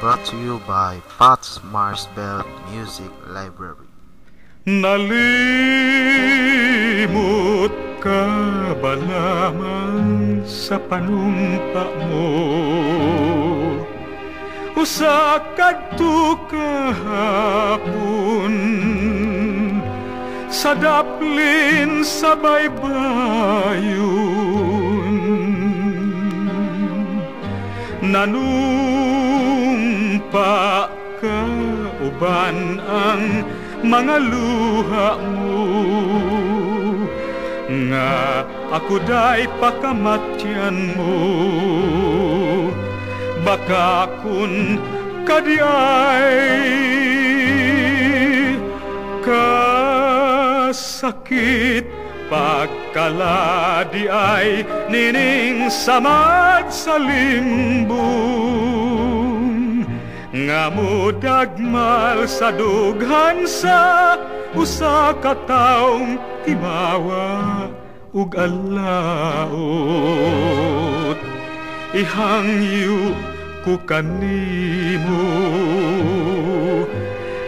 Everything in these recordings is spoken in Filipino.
brought to you by Pat's Marsbelt Music Library. Nalimot ka ba lamang sa panumpa mo? Usa kadto kahapon sa daplin sa baybayon, nanumpa ka uban ang mga luha mo, nga ako day pakamatyan mo. Baka kun kadiay kasakit pagkaladi ay nining samad sa limbong, nga mo dagmal sa dughan sa usa ka taong timawa ug alaot. Ihangyo ko kanimo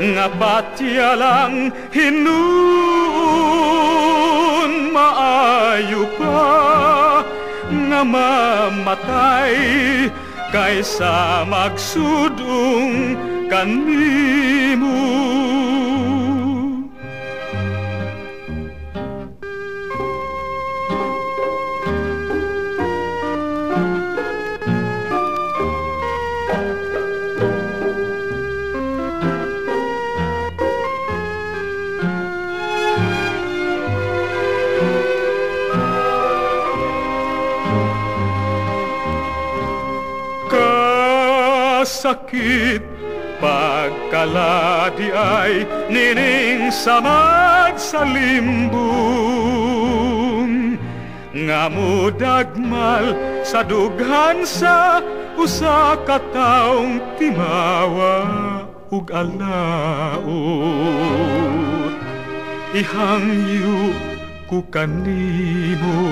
nga patya lang hinuon, maayo pa nga mamatay kaysa magsudong kanimo. Sakit pagkaladi ay nining samad sa limbong, nga mo dagmal sa dughan sa usa ka taong timawa ug alaot. Ihangyo ko kanimo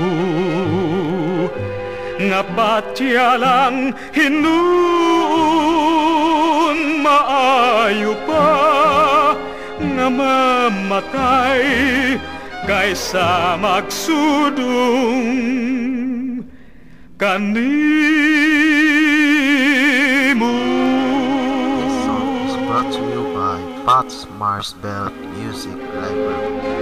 nga patya lang hinuon, maayo pa nga mamatay kaysa magsudong kanimo. This song is brought to you by Pat's Marsbelt Music Library.